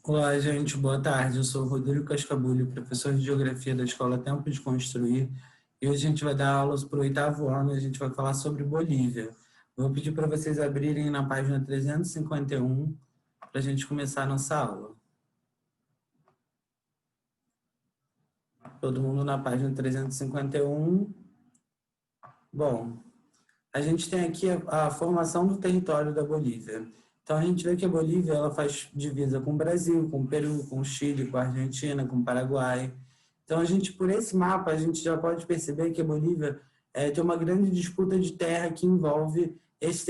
Olá, gente, boa tarde. Eu sou o Rodrigo Cascabulho, professor de Geografia da Escola Tempo de Construir, e hoje a gente vai dar aulas para o oitavo ano e a gente vai falar sobre Bolívia. Vou pedir para vocês abrirem na página 351 para a gente começar a nossa aula. Todo mundo na página 351. Bom, a gente tem aqui a formação do território da Bolívia. Então, a gente vê que a Bolívia ela faz divisa com o Brasil, com o Peru, com o Chile, com a Argentina, com o Paraguai. Então, por esse mapa, a gente já pode perceber que a Bolívia tem uma grande disputa de terra que envolve esse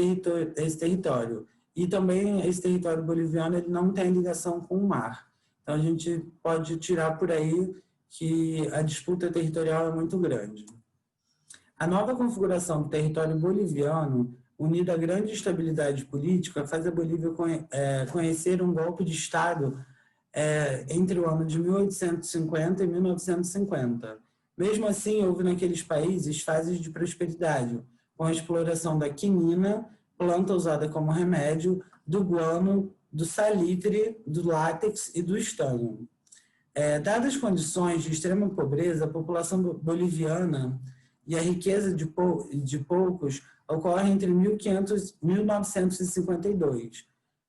território. E também esse território boliviano ele não tem ligação com o mar. Então, a gente pode tirar por aí que a disputa territorial é muito grande. A nova configuração do território boliviano, unida à grande instabilidade política, faz a Bolívia conhecer um golpe de Estado entre o ano de 1850 e 1950. Mesmo assim, houve naqueles países fases de prosperidade, com a exploração da quinina, planta usada como remédio, do guano, do salitre, do látex e do estanho. Dadas as condições de extrema pobreza, a população boliviana e a riqueza de poucos ocorre entre 1500 e 1952.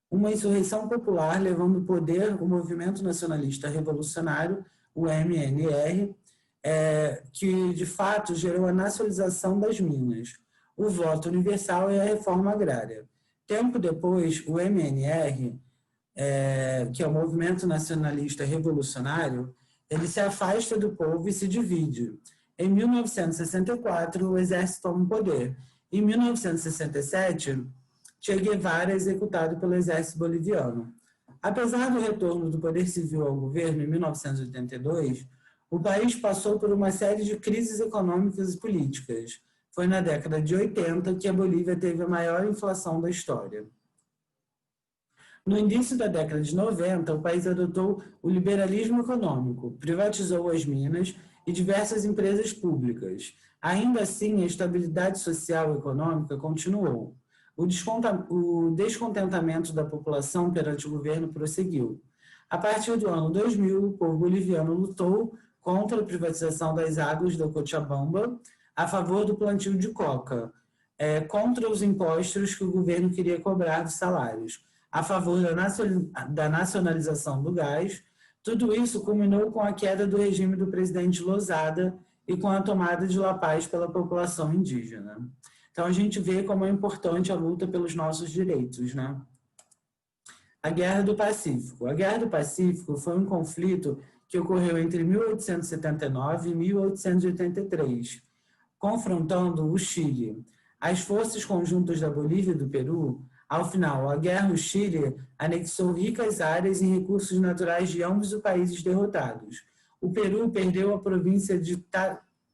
Uma insurreição popular levando o poder o Movimento Nacionalista Revolucionário, o MNR, que de fato gerou a nacionalização das minas, o voto universal e a reforma agrária. Tempo depois, o MNR, que é o Movimento Nacionalista Revolucionário, ele se afasta do povo e se divide. Em 1964, o exército toma o poder. Em 1967, Che Guevara é executado pelo exército boliviano. Apesar do retorno do poder civil ao governo em 1982, o país passou por uma série de crises econômicas e políticas. Foi na década de 80 que a Bolívia teve a maior inflação da história. No início da década de 90, o país adotou o liberalismo econômico, privatizou as minas e diversas empresas públicas. Ainda assim, a estabilidade social e econômica continuou. O descontentamento da população perante o governo prosseguiu. A partir do ano 2000, o povo boliviano lutou contra a privatização das águas da Cochabamba, a favor do plantio de coca, contra os impostos que o governo queria cobrar dos salários, a favor da nacionalização do gás. Tudo isso culminou com a queda do regime do presidente Losada e com a tomada de La Paz pela população indígena. Então, a gente vê como é importante a luta pelos nossos direitos, né? A Guerra do Pacífico. A Guerra do Pacífico foi um conflito que ocorreu entre 1879 e 1883, confrontando o Chile. As forças conjuntas da Bolívia e do Peru. Ao final, a guerra, o Chile anexou ricas áreas e recursos naturais de ambos os países derrotados. O Peru perdeu a província de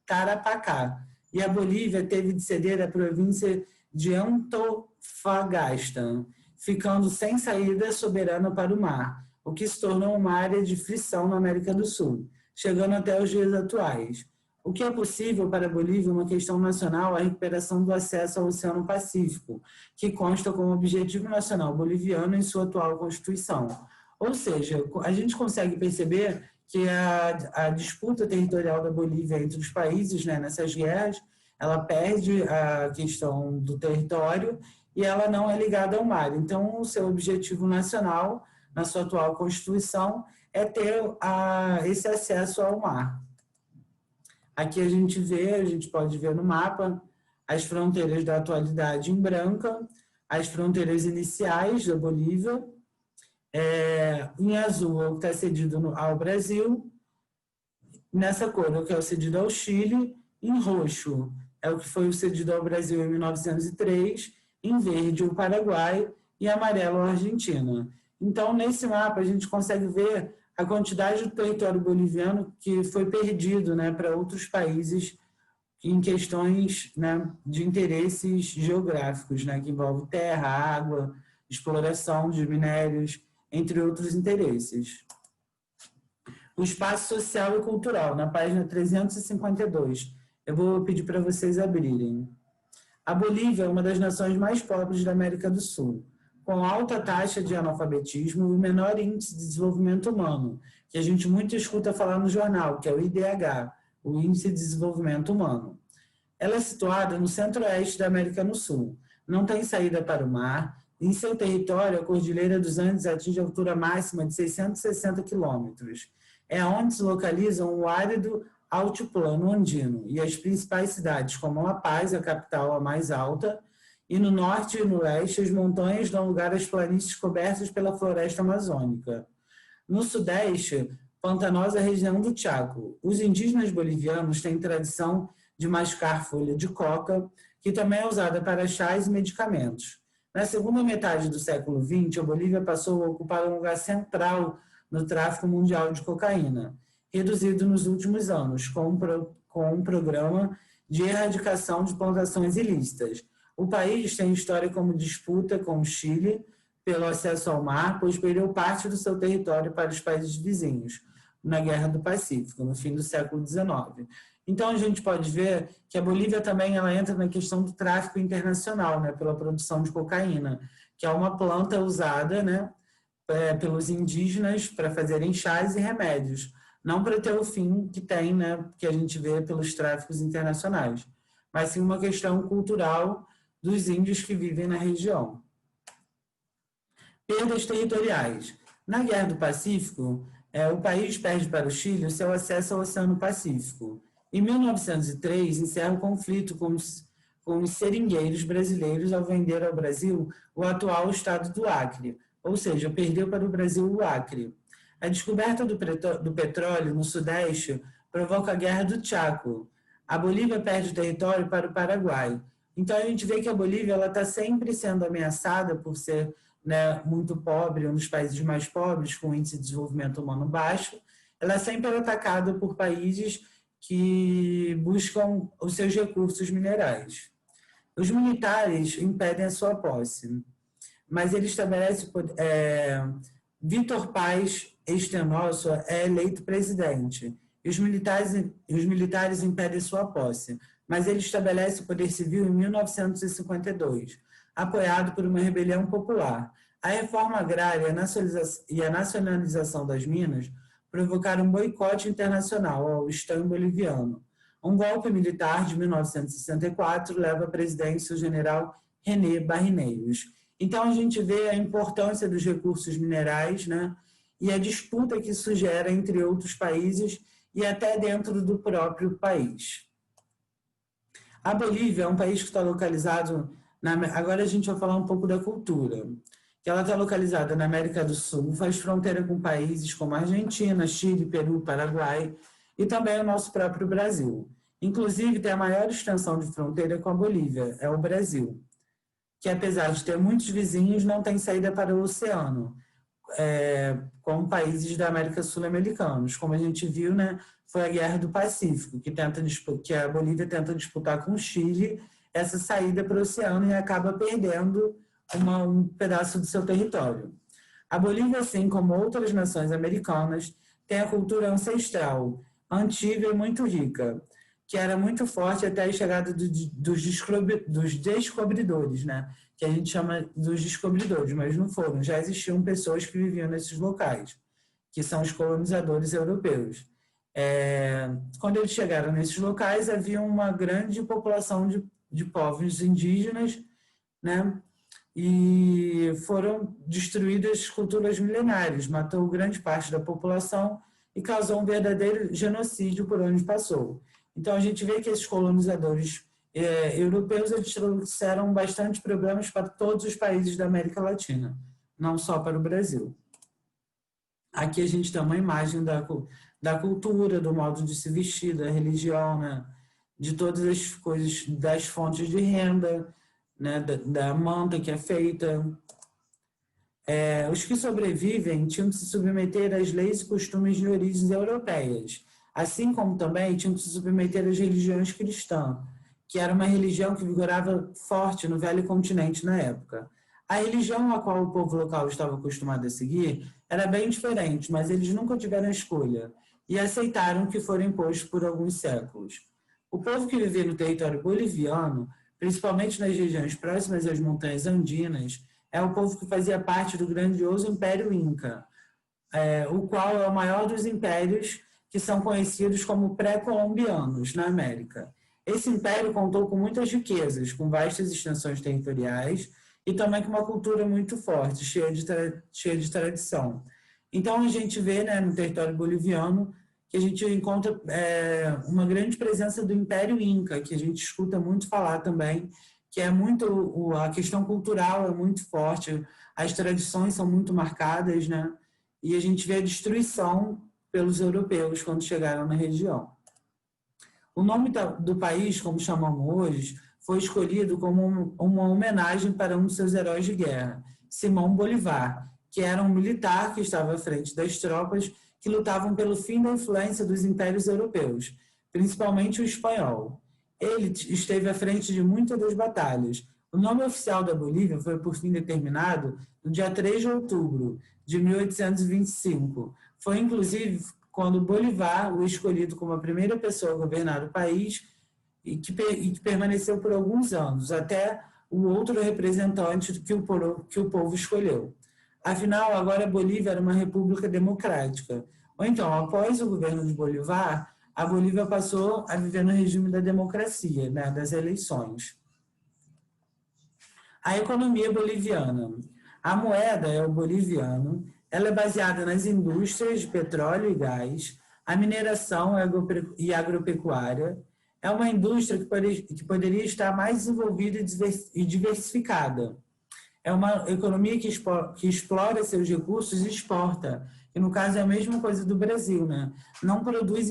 Tarapacá e a Bolívia teve de ceder a província de Antofagasta, ficando sem saída soberana para o mar, o que se tornou uma área de frição na América do Sul, chegando até os dias atuais. O que é possível para a Bolívia é uma questão nacional, a recuperação do acesso ao Oceano Pacífico, que consta como objetivo nacional boliviano em sua atual Constituição. Ou seja, a gente consegue perceber que a disputa territorial da Bolívia entre os países, né, nessas guerras, ela perde a questão do território e ela não é ligada ao mar. Então, o seu objetivo nacional, na sua atual Constituição, é ter esse acesso ao mar. Aqui a gente pode ver no mapa as fronteiras da atualidade em branca, as fronteiras iniciais da Bolívia, em azul é o que está cedido ao Brasil, nessa cor é o que é cedido ao Chile, em roxo é o que foi cedido ao Brasil em 1903, em verde o Paraguai e amarelo a Argentina. Então, nesse mapa a gente consegue ver a quantidade do território boliviano que foi perdido, né, para outros países em questões, né, de interesses geográficos, né, que envolve terra, água, exploração de minérios, entre outros interesses. O espaço social e cultural, na página 352. Eu vou pedir para vocês abrirem. A Bolívia é uma das nações mais pobres da América do Sul. com alta taxa de analfabetismo e o menor índice de desenvolvimento humano, que a gente muito escuta falar no jornal, que é o IDH, o Índice de Desenvolvimento Humano. Ela é situada no centro-oeste da América do Sul, não tem saída para o mar, e em seu território a Cordilheira dos Andes atinge a altura máxima de 660 quilômetros. É onde se localizam o árido altiplano andino e as principais cidades, como La Paz, a capital a mais alta, e no norte e no leste as montanhas dão lugar às planícies cobertas pela floresta amazônica. No sudeste, pantanosa região do Chaco. Os indígenas bolivianos têm tradição de mascar folha de coca, que também é usada para chás e medicamentos. Na segunda metade do século XX, a Bolívia passou a ocupar um lugar central no tráfico mundial de cocaína, reduzido nos últimos anos, com um programa de erradicação de plantações ilícitas. O país tem história como disputa com o Chile pelo acesso ao mar, pois perdeu parte do seu território para os países vizinhos, na Guerra do Pacífico, no fim do século XIX. Então, a gente pode ver que a Bolívia também ela entra na questão do tráfico internacional, né, pela produção de cocaína, que é uma planta usada, né, pelos indígenas para fazerem chás e remédios, não para ter o fim que tem, né, que a gente vê pelos tráficos internacionais, mas sim uma questão cultural dos índios que vivem na região. Perdas territoriais. Na Guerra do Pacífico, o país perde para o Chile o seu acesso ao Oceano Pacífico. Em 1903, encerra o conflito com os seringueiros brasileiros ao vender ao Brasil o atual estado do Acre, ou seja, perdeu para o Brasil o Acre. A descoberta do petróleo no Sudeste provoca a Guerra do Chaco. A Bolívia perde o território para o Paraguai. Então, a gente vê que a Bolívia está sempre sendo ameaçada por ser, né, muito pobre, um dos países mais pobres, com índice de desenvolvimento humano baixo. Ela é sempre atacada por países que buscam os seus recursos minerais. Os militares impedem a sua posse, mas ele estabelece... Vítor Paz Extenoso é eleito presidente. E os militares impedem sua posse, mas ele estabelece o poder civil em 1952, apoiado por uma rebelião popular. A reforma agrária e a nacionalização das minas provocaram um boicote internacional ao Estado boliviano. Um golpe militar de 1964 leva à presidência o general René Barrineiros. Então, a gente vê a importância dos recursos minerais, né, e a disputa que isso gera entre outros países e até dentro do próprio país. A Bolívia é um país que está localizado... Agora a gente vai falar um pouco da cultura. Que ela está localizada na América do Sul, faz fronteira com países como Argentina, Chile, Peru, Paraguai e também o nosso próprio Brasil. Inclusive, tem a maior extensão de fronteira com a Bolívia, é o Brasil, que apesar de ter muitos vizinhos, não tem saída para o oceano, como países da América Sul-Americanos. Como a gente viu, né, foi a Guerra do Pacífico, que a Bolívia tenta disputar com o Chile essa saída para o oceano e acaba perdendo um pedaço do seu território. A Bolívia, assim como outras nações americanas, tem a cultura ancestral, antiga e muito rica, que era muito forte até a chegada dos descobridores, né? Que a gente chama dos descobridores, mas não foram. Já existiam pessoas que viviam nesses locais, que são os colonizadores europeus. Quando eles chegaram nesses locais, havia uma grande população de povos indígenas, né? E foram destruídas culturas milenares, matou grande parte da população e causou um verdadeiro genocídio por onde passou. Então, a gente vê que esses colonizadores europeus eles trouxeram bastante problemas para todos os países da América Latina, não só para o Brasil. Aqui a gente tem uma imagem da cultura, do modo de se vestir, da religião, né? De todas as coisas, das fontes de renda, né, da manta que é feita. Os que sobrevivem tinham que se submeter às leis e costumes de origens europeias, assim como também tinham que se submeter às religiões cristãs, que era uma religião que vigorava forte no velho continente na época. A religião a qual o povo local estava acostumado a seguir era bem diferente, mas eles nunca tiveram escolha e aceitaram o que foi imposto por alguns séculos. O povo que vivia no território boliviano, principalmente nas regiões próximas às montanhas andinas, é o povo que fazia parte do grandioso Império Inca, o qual é o maior dos impérios que são conhecidos como pré-colombianos na América. Esse império contou com muitas riquezas, com vastas extensões territoriais e também com uma cultura muito forte, cheia de tradição. Então, a gente vê, né, no território boliviano que a gente encontra uma grande presença do Império Inca, que a gente escuta muito falar também, que é muito, a questão cultural é muito forte, as tradições são muito marcadas, né? E a gente vê a destruição pelos europeus quando chegaram na região. O nome do país, como chamamos hoje, foi escolhido como uma homenagem para um de seus heróis de guerra, Simão Bolívar, que era um militar que estava à frente das tropas que lutavam pelo fim da influência dos impérios europeus, principalmente o espanhol. Ele esteve à frente de muitas das batalhas. O nome oficial da Bolívia foi por fim determinado no dia 3 de outubro de 1825. Foi, inclusive, quando Bolívar, o escolhido como a primeira pessoa a governar o país, e que permaneceu por alguns anos, até o outro representante que o povo escolheu. Afinal, agora a Bolívia era uma república democrática. Ou então, após o governo de Bolívar, a Bolívia passou a viver no regime da democracia, né, das eleições. A economia boliviana. A moeda é o boliviano, ela é baseada nas indústrias de petróleo e gás, a mineração e agropecuária. É uma indústria que poderia estar mais desenvolvida e diversificada. É uma economia que explora seus recursos e exporta. E, no caso, é a mesma coisa do Brasil, né? Não produz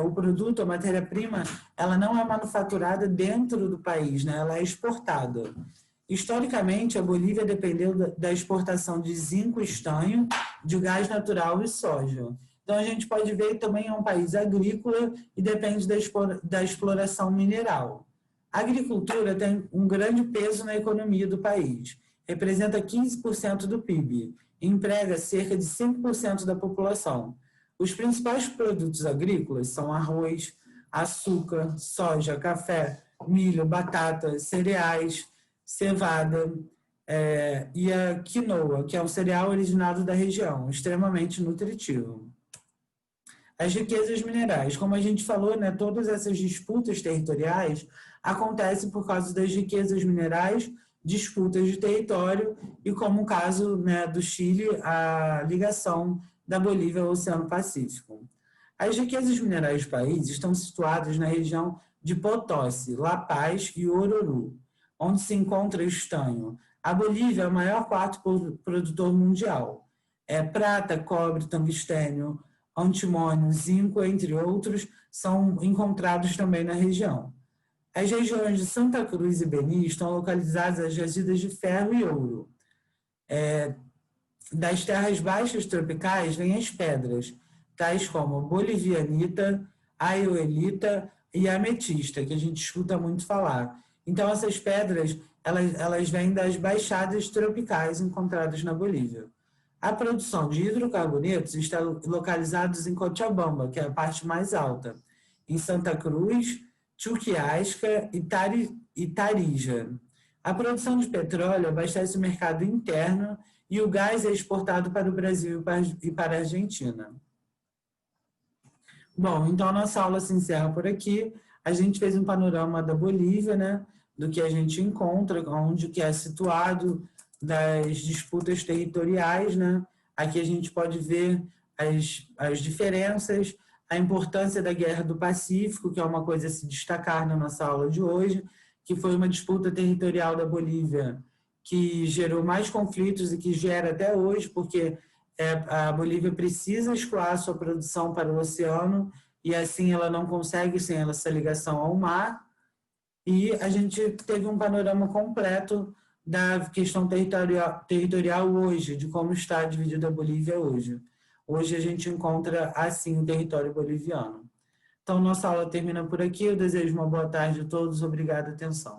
o produto, a matéria-prima, ela não é manufaturada dentro do país, né? Ela é exportada. Historicamente, a Bolívia dependeu da exportação de zinco, estanho, de gás natural e soja. Então, a gente pode ver que também é um país agrícola e depende da exploração mineral. A agricultura tem um grande peso na economia do país. Representa 15% do PIB e emprega cerca de 5% da população. Os principais produtos agrícolas são arroz, açúcar, soja, café, milho, batata, cereais, cevada e a quinoa, que é um cereal originado da região, extremamente nutritivo. As riquezas minerais, como a gente falou, né, todas essas disputas territoriais acontecem por causa das riquezas minerais, disputas de território e, como o caso, né, do Chile, a ligação da Bolívia ao Oceano Pacífico. As riquezas minerais do país estão situadas na região de Potosí, La Paz e Oruro, onde se encontra o estanho. A Bolívia é o maior quarto produtor mundial. Prata, cobre, tungstênio, antimônio, zinco, entre outros, são encontrados também na região. As regiões de Santa Cruz e Beni estão localizadas as jazidas de ferro e ouro. Das terras baixas tropicais vêm as pedras, tais como bolivianita, aioelita e ametista, que a gente escuta muito falar. Então, essas pedras, elas vêm das baixadas tropicais encontradas na Bolívia. A produção de hidrocarbonetos está localizada em Cochabamba, que é a parte mais alta, em Santa Cruz, Chuquiasca e Tarija. A produção de petróleo abastece o mercado interno e o gás é exportado para o Brasil e para a Argentina. Bom, então a nossa aula se encerra por aqui. A gente fez um panorama da Bolívia, né, do que a gente encontra, onde que é situado, das disputas territoriais, né? Aqui a gente pode ver as diferenças, a importância da Guerra do Pacífico, que é uma coisa a se destacar na nossa aula de hoje, que foi uma disputa territorial da Bolívia que gerou mais conflitos e que gera até hoje, porque a Bolívia precisa escoar sua produção para o oceano e assim ela não consegue sem essa ligação ao mar. E a gente teve um panorama completo da questão territorial hoje, de como está dividida a Bolívia hoje. Hoje a gente encontra, assim, o território boliviano. Então, nossa aula termina por aqui. Eu desejo uma boa tarde a todos. Obrigada, atenção.